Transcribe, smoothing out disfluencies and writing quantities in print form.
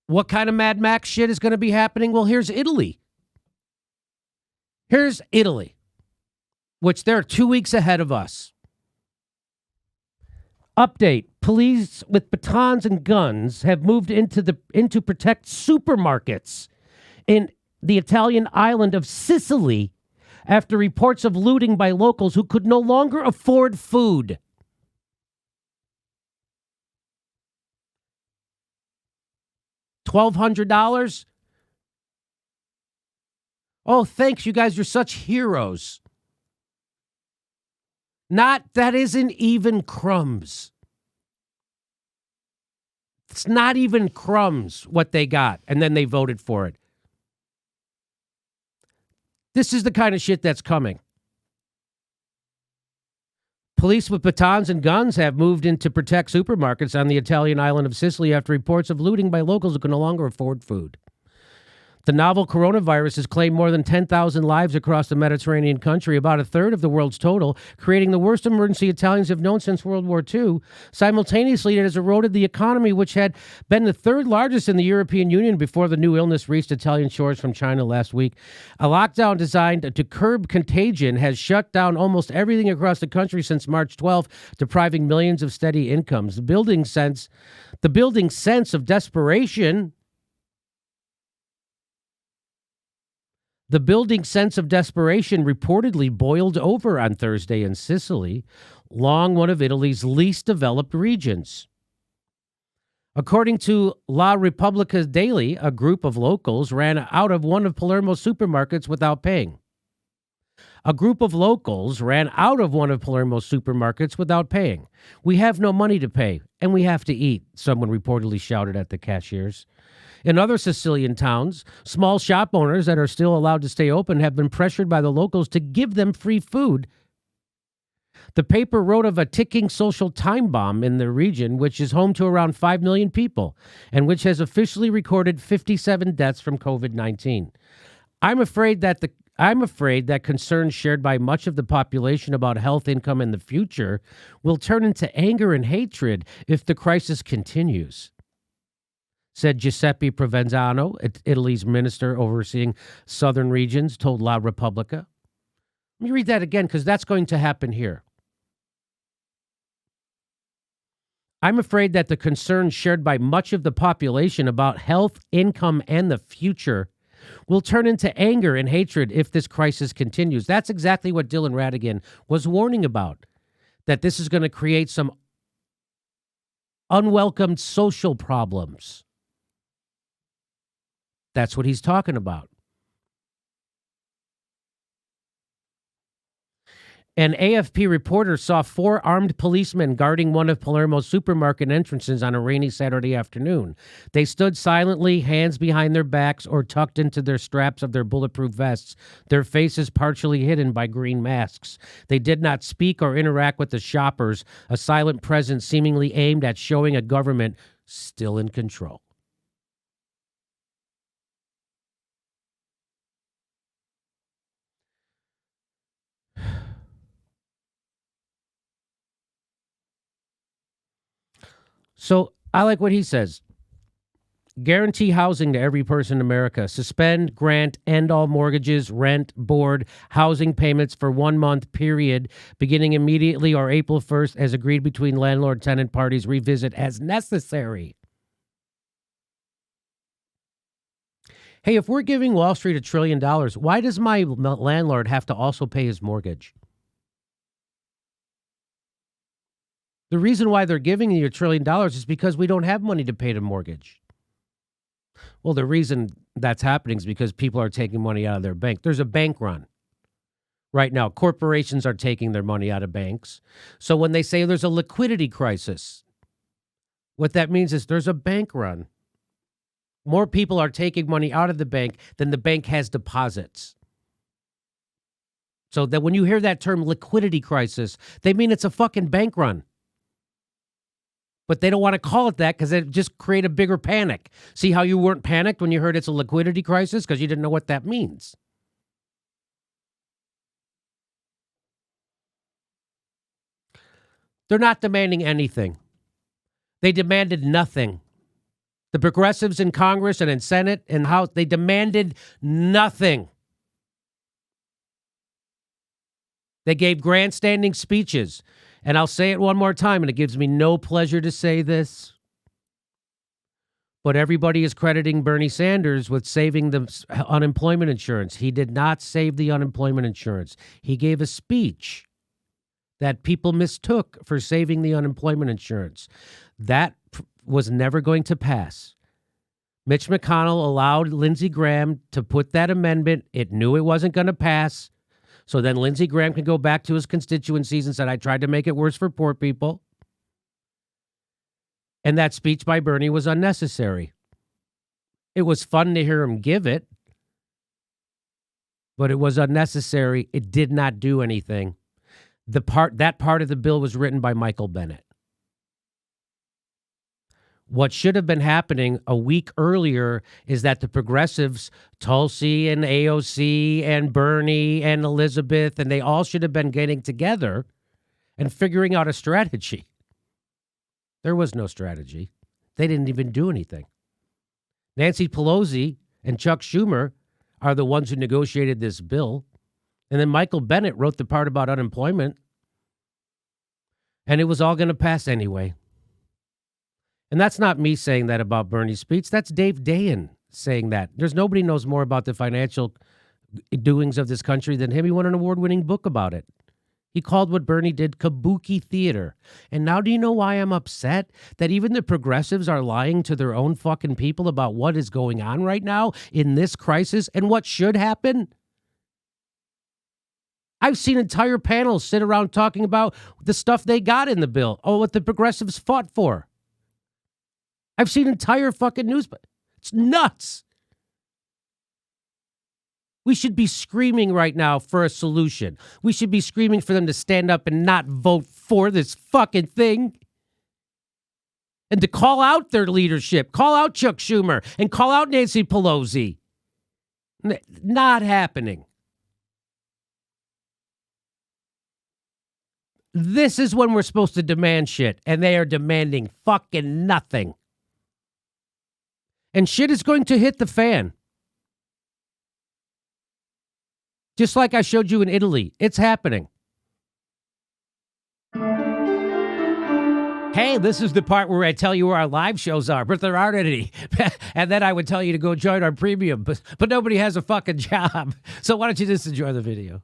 What kind of Mad Max shit is going to be happening? Well, here's Italy. Here's Italy, which they're 2 weeks ahead of us. Update. Police with batons and guns have moved into protect supermarkets in the Italian island of Sicily after reports of looting by locals who could no longer afford food. $1,200? Oh, thanks, you guys. You're such heroes. That isn't even crumbs. It's not even crumbs what they got, and then they voted for it. This is the kind of shit that's coming. Police with batons and guns have moved in to protect supermarkets on the Italian island of Sicily after reports of looting by locals who can no longer afford food. The novel coronavirus has claimed more than 10,000 lives across the Mediterranean country, about a third of the world's total, creating the worst emergency Italians have known since World War II. Simultaneously, it has eroded the economy, which had been the third largest in the European Union before the new illness reached Italian shores from China last week. A lockdown designed to curb contagion has shut down almost everything across the country since March 12th, depriving millions of steady incomes. The building sense of desperation reportedly boiled over on Thursday in Sicily, long one of Italy's least developed regions. According to La Repubblica Daily, a group of locals ran out of one of Palermo's supermarkets without paying. We have no money to pay, and we have to eat, someone reportedly shouted at the cashiers. In other Sicilian towns, small shop owners that are still allowed to stay open have been pressured by the locals to give them free food. The paper wrote of a ticking social time bomb in the region, which is home to around 5 million people, and which has officially recorded 57 deaths from COVID-19. I'm afraid that concerns shared by much of the population about health, income, and the future will turn into anger and hatred if the crisis continues, said Giuseppe Provenzano, Italy's minister overseeing southern regions, told La Repubblica. Let me read that again, because that's going to happen here. I'm afraid that the concerns shared by much of the population about health, income, and the future will turn into anger and hatred if this crisis continues. That's exactly what Dylan Ratigan was warning about, that this is going to create some unwelcomed social problems. That's what he's talking about. An AFP reporter saw 4 armed policemen guarding one of Palermo's supermarket entrances on a rainy Saturday afternoon. They stood silently, hands behind their backs or tucked into their straps of their bulletproof vests, their faces partially hidden by green masks. They did not speak or interact with the shoppers, a silent presence seemingly aimed at showing a government still in control. So I like what he says. Guarantee housing to every person in America. Suspend, grant, end all mortgages, rent, board, housing payments for 1 month period, beginning immediately or April 1st, as agreed between landlord-tenant parties. Revisit as necessary. Hey, if we're giving Wall Street $1 trillion, why does my landlord have to also pay his mortgage? The reason why they're giving you $1 trillion is because we don't have money to pay the mortgage. Well, the reason that's happening is because people are taking money out of their bank. There's a bank run. Right now, corporations are taking their money out of banks. So when they say there's a liquidity crisis, what that means is there's a bank run. More people are taking money out of the bank than the bank has deposits. So that when you hear that term liquidity crisis, they mean it's a fucking bank run. But they don't want to call it that because it just create a bigger panic. See how you weren't panicked when you heard it's a liquidity crisis? Because you didn't know what that means. They're not demanding anything. They demanded nothing. The progressives in Congress and in Senate and House, they demanded nothing. They gave grandstanding speeches. And I'll say it one more time, and it gives me no pleasure to say this, but everybody is crediting Bernie Sanders with saving the unemployment insurance. He did not save the unemployment insurance. He gave a speech that people mistook for saving the unemployment insurance. That was never going to pass. Mitch McConnell allowed Lindsey Graham to put that amendment. It knew it wasn't going to pass. So then Lindsey Graham can go back to his constituencies and said, I tried to make it worse for poor people. And that speech by Bernie was unnecessary. It was fun to hear him give it, but it was unnecessary. It did not do anything. That part of the bill was written by Michael Bennet. What should have been happening a week earlier is that the progressives, Tulsi and AOC and Bernie and Elizabeth, and they all should have been getting together and figuring out a strategy. There was no strategy. They didn't even do anything. Nancy Pelosi and Chuck Schumer are the ones who negotiated this bill. And then Michael Bennet wrote the part about unemployment. And it was all going to pass anyway. And that's not me saying that about Bernie's speech. That's Dave Dayen saying that. There's nobody knows more about the financial doings of this country than him. He won an award-winning book about it. He called what Bernie did kabuki theater. And now do you know why I'm upset? That even the progressives are lying to their own fucking people about what is going on right now in this crisis and what should happen? I've seen entire panels sit around talking about the stuff they got in the bill. Oh, what the progressives fought for. I've seen entire fucking news, but it's nuts. We should be screaming right now for a solution. We should be screaming for them to stand up and not vote for this fucking thing. And to call out their leadership, call out Chuck Schumer, and call out Nancy Pelosi. Not happening. This is when we're supposed to demand shit, and they are demanding fucking nothing. And shit is going to hit the fan. Just like I showed you in Italy. It's happening. Hey, this is the part where I tell you where our live shows are, but there aren't any. And then I would tell you to go join our premium, but nobody has a fucking job. So why don't you just enjoy the video?